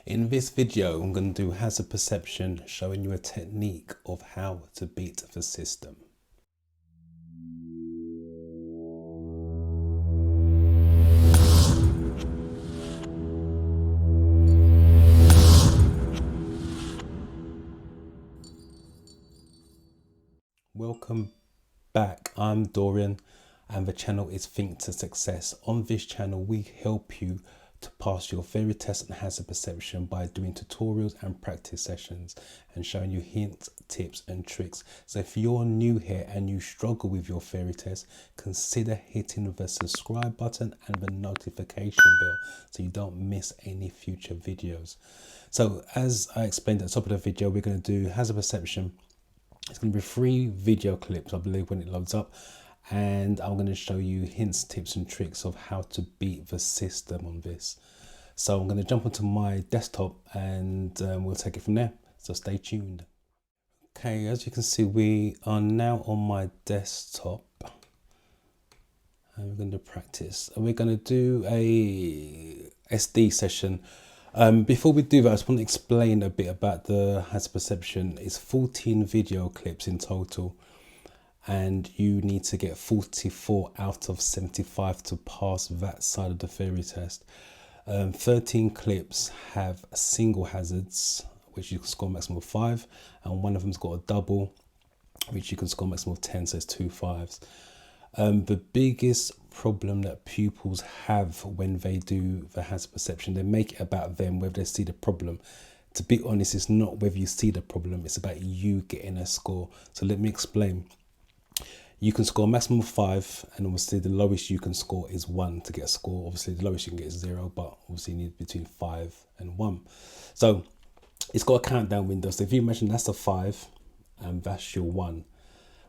In this video, I'm going to do hazard perception, showing you a technique of how to beat the system. Welcome back. I'm Dorian and the channel is Think to Success. On this channel, we help you to pass your theory test and hazard perception by doing tutorials and practice sessions and showing you hints, tips and tricks. So if you're new here and you struggle with your theory test, consider hitting the subscribe button and the notification bell so you don't miss any future videos. So as I explained at the top of the video, we're going to do hazard perception. It's going to be 3 video clips, I believe, when it loads up. And I'm going to show you hints, tips and tricks of how to beat the system on this. So I'm going to jump onto my desktop and we'll take it from there. So stay tuned. Okay, as you can see, we are now on my desktop. And we're going to practice. And we're going to do a SD session. Before we do that, I just want to explain a bit about the hazard perception. It's 14 video clips in total, and you need to get 44 out of 75 to pass that side of the theory test. 13 clips have single hazards, which you can score a maximum of 5, and one of them's got a double, which you can score a maximum of 10, so it's 2 5s. The biggest problem that pupils have when they do the hazard perception, they make it about them, whether they see the problem. To be honest, it's not whether you see the problem, it's about you getting a score. So let me explain. You can score a maximum of 5, and obviously the lowest you can score is 1 to get a score. Obviously the lowest you can get is 0, but obviously you need between 5 and 1. So it's got a countdown window. So if you imagine that's a 5 and that's your 1,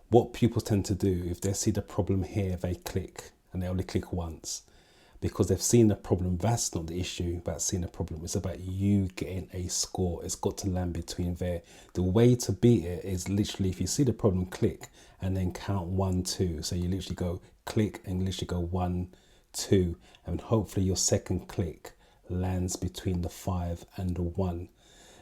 what pupils tend to do, if they see the problem here, they click, and they only click once because they've seen the problem. That's not the issue about seeing the problem. It's about you getting a score. It's got to land between there. The way to beat it is literally, if you see the problem, click and then count 1 2. So you literally go click and literally go 1 2, and hopefully your second click lands between the 5 and the 1.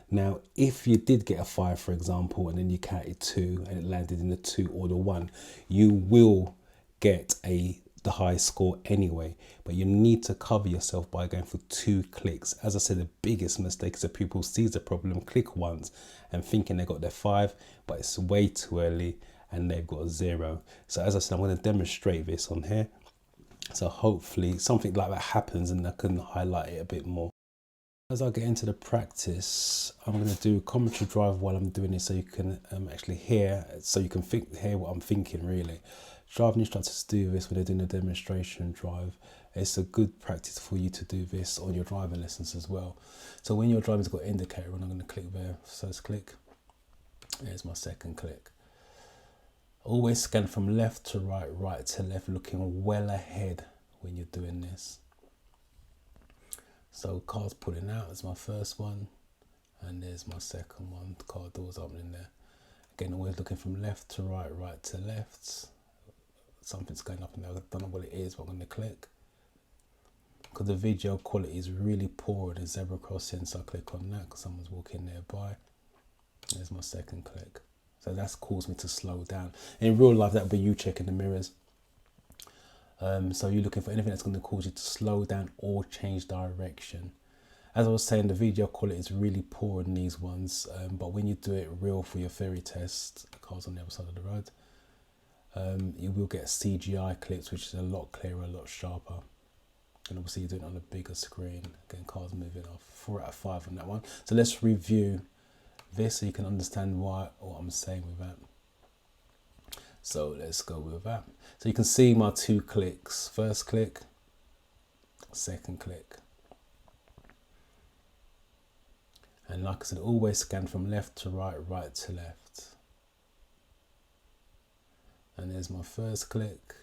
Now, if you did get a 5, for example, and then you counted 2 and it landed in the 2 or the 1, you will get the high score anyway. But you need to cover yourself by going for 2 clicks. As I said, the biggest mistake is that people sees the problem, click once and thinking they got their 5, but it's way too early and they've got a 0. So as I said, I'm going to demonstrate this on here. So hopefully something like that happens and I can highlight it a bit more. As I get into the practice, I'm going to do a commentary drive while I'm doing it, so you can actually hear, so you can hear what I'm thinking really. Driving instructors do this when they're doing a demonstration drive. It's a good practice for you to do this on your driving lessons as well. So when your driving's got indicator on, I'm going to click there, first click. There's my second click. Always scan from left to right, right to left, looking well ahead when you're doing this. So car's pulling out is my first one, and there's my second one. The car door's opening there. Again, always looking from left to right, right to left. Something's going up in there. I don't know what it is, but I'm going to click. Because the video quality is really poor, the zebra crossing, so I click on that because someone's walking nearby. There's my second click. So that's caused me to slow down. In real life, that would be you checking the mirrors. So you're looking for anything that's going to cause you to slow down or change direction. As I was saying, the video quality is really poor in these ones, but when you do it real for your theory test, the car's on the other side of the road, you will get CGI clips, which is a lot clearer, a lot sharper. And obviously you're doing it on a bigger screen. Again, car's moving off. 4 out of 5 on that one. So let's review this so you can understand what I'm saying with that. So let's go with that. So you can see my 2 clicks. First click, second click. And like I said, always scan from left to right, right to left. And there's my first click,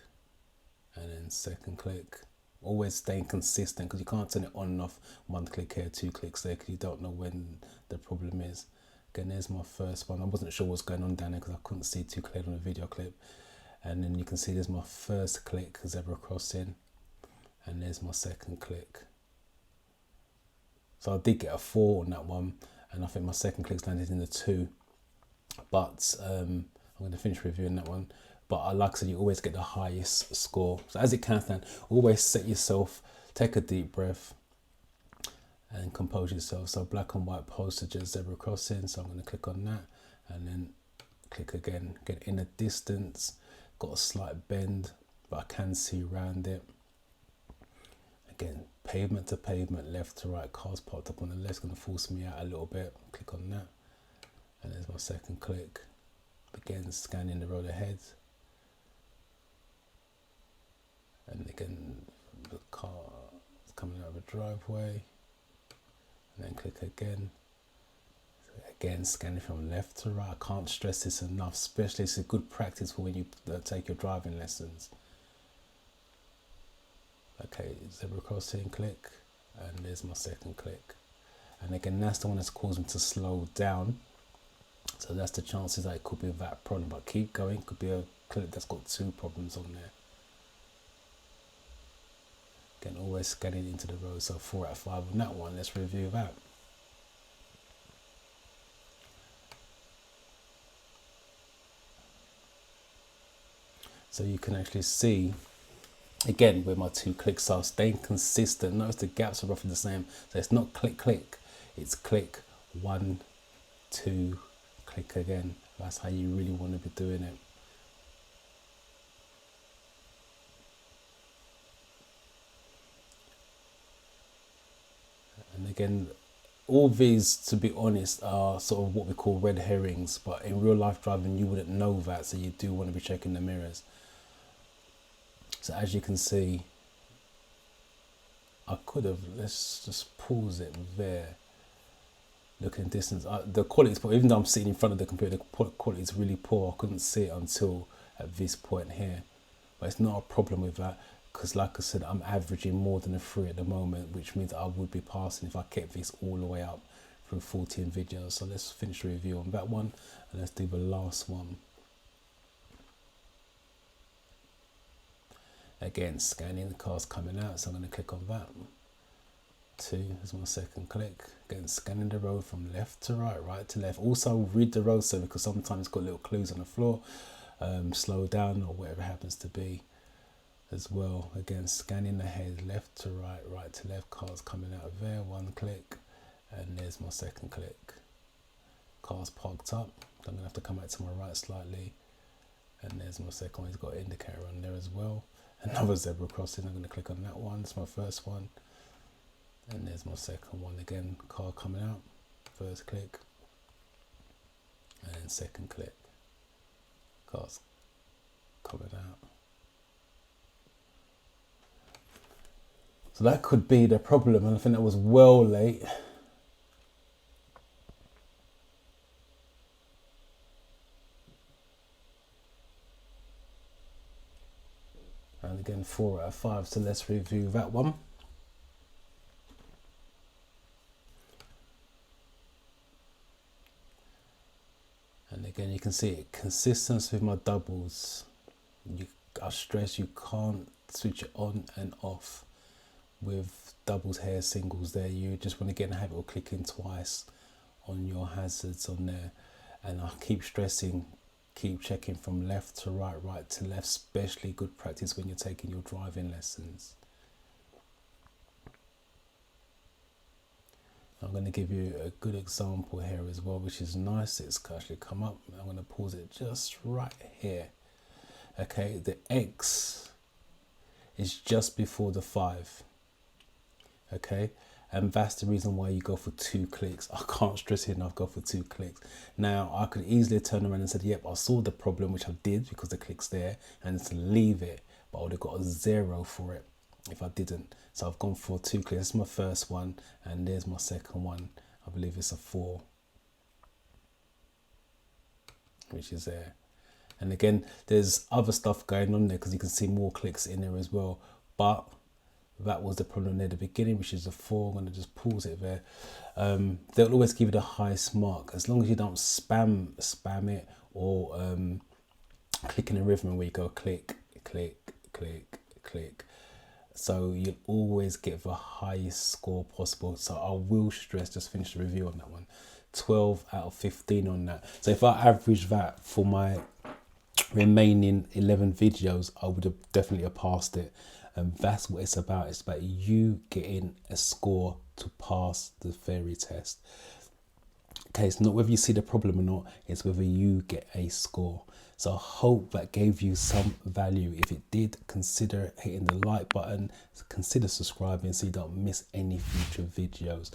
and then second click. Always staying consistent, because you can't turn it on and off, 1 click here, 2 clicks there, because you don't know when the problem is. Again, there's my first one. I wasn't sure what's going on down there because I couldn't see too clearly on the video clip. And then you can see there's my first click, zebra crossing, and there's my second click. So I did get a 4 on that one, and I think my second click's landed in the 2. But I'm going to finish reviewing that one. But like I said, you always get the highest score. So as it counts down, always set yourself, take a deep breath, and compose yourself. So black and white postage, zebra crossing. So I'm going to click on that, and then click again. Get in a distance, got a slight bend, but I can see around it. Again, pavement to pavement, left to right, cars parked up on the left. It's going to force me out a little bit. Click on that, and there's my second click. Again, scanning the road ahead, and again the car is coming out of a driveway, and then click again. Again, scanning from left to right. I can't stress this enough, especially it's a good practice for when you take your driving lessons. Okay, zebra crossing, click, and there's my second click. And again, that's the one that's caused me to slow down. So that's the chances that it could be that problem. But keep going, could be a clip that's got 2 problems on there. Again, always scanning into the road. So 4 out of 5 on that one. Let's review that. So you can actually see, again, with my 2 clicks are staying consistent. Notice the gaps are roughly the same. So it's not click, click. It's click, 1, 2, click again. That's how you really want to be doing it. And again, all these, to be honest, are sort of what we call red herrings. But in real life driving, you wouldn't know that. So you do want to be checking the mirrors. So as you can see, I could have, let's just pause it there. Looking distance, the quality is poor. Even though I'm sitting in front of the computer, the quality is really poor. I couldn't see it until at this point here. But it's not a problem with that, because like I said, I'm averaging more than a 3 at the moment, which means I would be passing if I kept this all the way up through 14 videos. So let's finish the review on that one, and let's do the last one. Again, scanning, the car's coming out, so I'm going to click on that. 2 is my second click. Again, scanning the road from left to right, right to left. Also read the road survey, because sometimes it's got little clues on the floor. Slow down or whatever happens to be as well. Again, scanning ahead, left to right, right to left. Cars coming out of there, 1 click, and there's my second click. Cars parked up. I'm going to have to come back to my right slightly, and there's my second one. It's got an indicator on there as well. Another zebra crossing. I'm going to click on that one. It's my first one. And there's my second one again. Car coming out. First click. And then second click. Car's coming out. So that could be the problem. And I think that was well late. And again, 4 out of 5. So let's review that one. And again, you can see it, consistency with my doubles. I stress you can't switch it on and off with doubles here, singles there. You just want to get in the habit of clicking twice on your hazards on there. And I keep stressing, keep checking from left to right, right to left, especially good practice when you're taking your driving lessons. I'm going to give you a good example here as well, which is nice. It's actually come up. I'm going to pause it just right here. Okay, the X is just before the 5. Okay, and that's the reason why you go for 2 clicks. I can't stress it enough, go for 2 clicks. Now, I could easily turn around and say, yep, I saw the problem, which I did because the click's there, and to leave it, but I would have got a 0 for it if I didn't. So I've gone for 2 clicks. This is my first one, and there's my second one. I believe it's a 4, which is there. And again, there's other stuff going on there because you can see more clicks in there as well. But that was the problem near the beginning, which is a 4. I'm going to just pause it there. They'll always give you the highest mark as long as you don't spam it or click in a rhythm where you go click, click, click, click. So you'll always get the highest score possible. So I will stress, just finish the review on that one, 12 out of 15 on that. So if I average that for my remaining 11 videos, I would have definitely passed it. And that's what it's about. It's about you getting a score to pass the theory test. Okay, it's not whether you see the problem or not, it's whether you get a score. So I hope that gave you some value. If it did, consider hitting the like button, consider subscribing so you don't miss any future videos.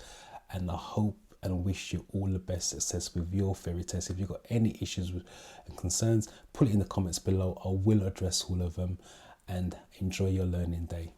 And I hope and wish you all the best success with your theory test. If you've got any issues and concerns, put it in the comments below. I will address all of them, and enjoy your learning day.